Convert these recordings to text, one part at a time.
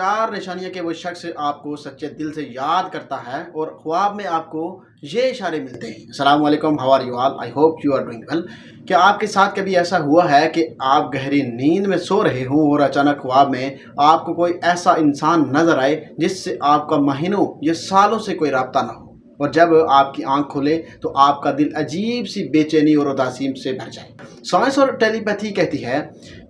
चार निशानियां कि वो शख्स आपको सच्चे दिल से याद करता है और ख्वाब में आपको ये इशारे मिलते हैं। अस्सलाम वालेकुम, how are you all, I hope you are doing well. क्या आपके साथ कभी ऐसा हुआ है कि आप गहरी नींद में सो रहे हों और अचानक ख्वाब में आपको कोई ऐसा इंसान नजर आए जिससे आपका महीनों या सालों से कोई राब्ता ना हो, और जब आपकी आंख खुले तो आपका दिल अजीब सी बेचैनी और उदासी से भर जाए। साइंस और टेलीपैथी कहती है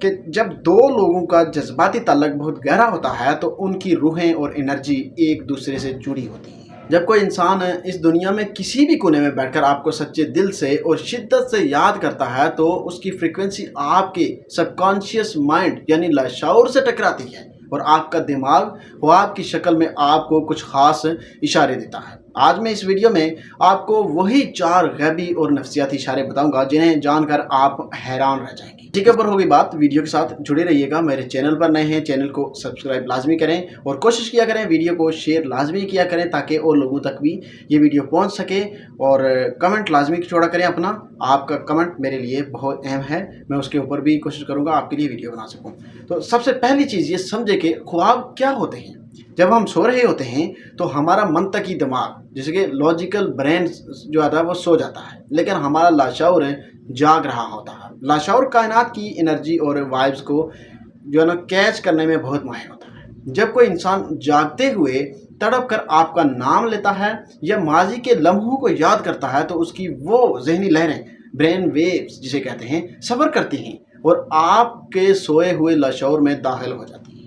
कि जब दो लोगों का जज्बाती ताल्लुक बहुत गहरा होता है तो उनकी रूहें और एनर्जी एक दूसरे से जुड़ी होती हैं। जब कोई इंसान इस दुनिया में किसी भी कोने में बैठकर आपको सच्चे दिल से और शिद्दत से याद करता है तो उसकी फ्रीक्वेंसी आपके सबकॉन्शियस माइंड यानी लाशऊर से टकराती है और आपका दिमाग ख्वाब की शक्ल में आपको कुछ खास इशारे देता है। आज मैं इस वीडियो में आपको वही चार गैबी और नफ्सियाती इशारे बताऊंगा जिन्हें जानकर आप हैरान रह जाएंगे। ठीक है, पर होगी बात, वीडियो के साथ जुड़े रहिएगा। मेरे चैनल पर नए हैं, चैनल को सब्सक्राइब लाजमी करें और कोशिश किया करें वीडियो को शेयर लाजमी किया करें ताकि और लोगों तक भी ये वीडियो पहुंच सके। और कमेंट लाजमी छोड़ा करें अपना, आपका कमेंट मेरे लिए बहुत अहम है, मैं उसके ऊपर भी कोशिश करूँगा आपके लिए वीडियो बना सकूँ। तो सबसे पहली चीज़ ये समझे कि ख्वाब क्या होते हैं। जब हम सो रहे होते हैं तो हमारा मंतकी दिमाग जैसे कि लॉजिकल ब्रेन जो आता है वो सो जाता है, लेकिन हमारा लाशऊर जाग रहा होता है। लाशऊर कायनात की एनर्जी और वाइब्स को जो है ना कैच करने में बहुत माहिर होता है। जब कोई इंसान जागते हुए तड़प कर आपका नाम लेता है या माजी के लम्हों को याद करता है तो उसकी वो जहनी लहरें, ब्रेन वेव्स जिसे कहते हैं, सफ़र करती हैं और आपके सोए हुए लाशऊर में दाखिल हो जाती हैं।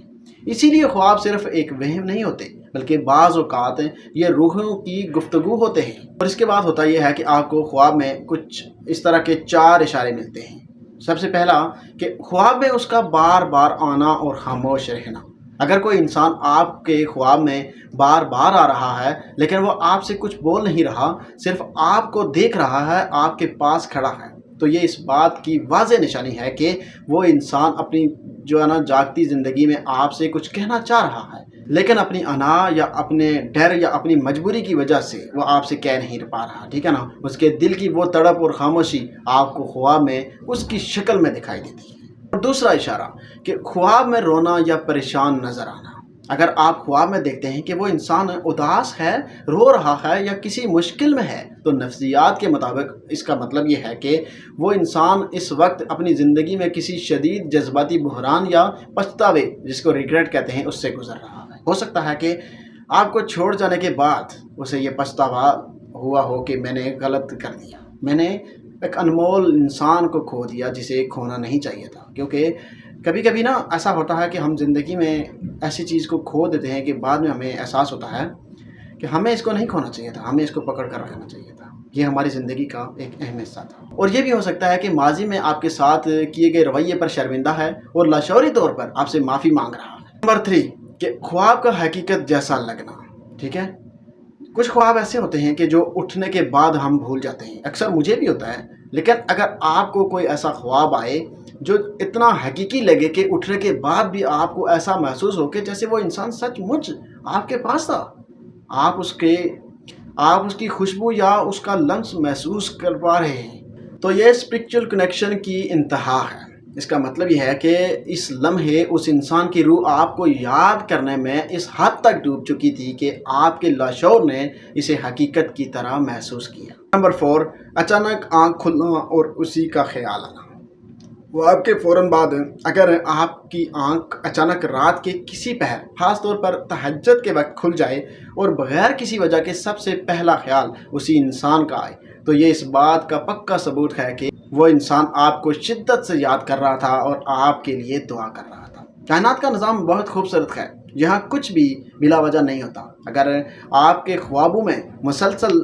इसीलिए ख्वाब सिर्फ एक वहम नहीं होते बल्कि बाज़ औक़ात ये रूहों की गुफ्तगू होते हैं। और इसके बाद होता यह है कि आपको ख्वाब में कुछ इस तरह के चार इशारे मिलते हैं। सबसे पहला कि ख्वाब में उसका बार बार आना और खामोश रहना। अगर कोई इंसान आपके ख्वाब में बार बार आ रहा है लेकिन वो आपसे कुछ बोल नहीं रहा, सिर्फ आपको देख रहा है, आपके पास खड़ा है, तो ये इस बात की वाज़ेह निशानी है कि वो इंसान अपनी जो है ना जागती ज़िंदगी में आपसे कुछ कहना चाह रहा है, लेकिन अपनी अना या अपने डर या अपनी मजबूरी की वजह से वो आपसे कह नहीं पा रहा। ठीक है ना, उसके दिल की वो तड़प और खामोशी आपको ख्वाब में उसकी शक्ल में दिखाई देती है। और दूसरा इशारा कि ख्वाब में रोना या परेशान नज़र आना। अगर आप ख्वाब में देखते हैं कि वो इंसान उदास है, रो रहा है या किसी मुश्किल में है, तो नफ्सियात के मुताबिक इसका मतलब ये है कि वो इंसान इस वक्त अपनी ज़िंदगी में किसी शदीद जज्बाती बहरान या पछतावे, जिसको रिग्रेट कहते हैं, उससे गुजर रहा है। हो सकता है कि आपको छोड़ जाने के बाद उसे ये पछतावा हुआ हो कि मैंने गलत कर दिया, मैंने एक अनमोल इंसान को खो दिया जिसे खोना नहीं चाहिए था। क्योंकि कभी कभी ना ऐसा होता है कि हम ज़िंदगी में ऐसी चीज़ को खो देते हैं कि बाद में हमें एहसास होता है कि हमें इसको नहीं खोना चाहिए था, हमें इसको पकड़ कर रखना चाहिए था। ये हमारी ज़िंदगी का एक अहम हिस्सा था। और ये भी हो सकता है कि माजी में आपके साथ किए गए रवैये पर शर्मिंदा है और लाशौरी तौर पर आपसे माफ़ी मांग रहा है। नंबर 3 कि ख्वाब का हकीकत जैसा लगना। ठीक है, कुछ ख्वाब ऐसे होते हैं कि जो उठने के बाद हम भूल जाते हैं। अक्सर मुझे भी होता है, लेकिन अगर आपको कोई ऐसा ख्वाब आए जो इतना हकीकी लगे कि उठने के बाद भी आपको ऐसा महसूस हो कि जैसे वो इंसान सचमुच आपके पास था, आप उसकी खुशबू या उसका लम्स महसूस कर पा रहे हैं, तो ये स्पिरिचुअल कनेक्शन की इंतहा है। इसका मतलब यह है कि इस लम्हे उस इंसान की रूह आपको याद करने में इस हद तक डूब चुकी थी कि आपके लाशौर ने इसे हकीकत की तरह महसूस किया। नंबर 4 अचानक आँख खुलना और उसी का ख्याल आना। वो आपके फ़ौरन बाद अगर आपकी आंख अचानक रात के किसी पहर, ख़ास तौर पर तहज्जुद के वक्त खुल जाए और बग़ैर किसी वजह के सबसे पहला ख्याल उसी इंसान का आए, तो ये इस बात का पक्का सबूत है कि वो इंसान आपको शिद्दत से याद कर रहा था और आपके लिए दुआ कर रहा था। कायनात का निज़ाम बहुत खूबसूरत है, यहाँ कुछ भी बिला वजह नहीं होता। अगर आपके ख्वाबों में मुसलसल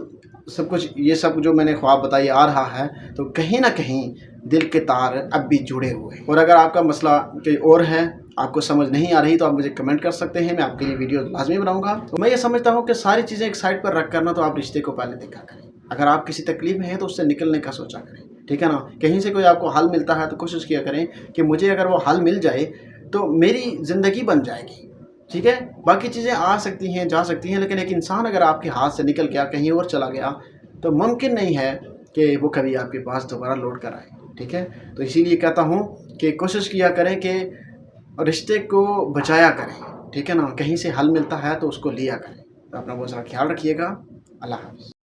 सब कुछ ये सब जो मैंने ख्वाब बताए आ रहा है, तो कहीं ना कहीं दिल के तार अब भी जुड़े हुए हैं। और अगर आपका मसला कोई और है, आपको समझ नहीं आ रही, तो आप मुझे कमेंट कर सकते हैं, मैं आपके लिए वीडियो लाजमी बनाऊंगा। तो मैं ये समझता हूँ कि सारी चीज़ें एक साइड पर रख करना, तो आप रिश्ते को पहले देखा करें। अगर आप किसी तकलीफ में हैं तो उससे निकलने का सोचा करें। ठीक है ना, कहीं से कोई आपको हल मिलता है तो कोशिश किया करें कि मुझे अगर वो हल मिल जाए तो मेरी ज़िंदगी बन जाएगी। ठीक है, बाकी चीज़ें आ सकती हैं, जा सकती हैं, लेकिन एक इंसान अगर आपके हाथ से निकल गया, कहीं और चला गया, तो मुमकिन नहीं है कि वो कभी आपके पास दोबारा लौट कर आए। ठीक है, तो इसीलिए कहता हूँ कि कोशिश किया करें कि रिश्ते को बचाया करें, ٹھیک ہے نا، کہیں سے حل ملتا ہے تو اس کو لیا کریں۔ تو اپنا بہت سارا خیال رکھیے گا، اللہ حافظ۔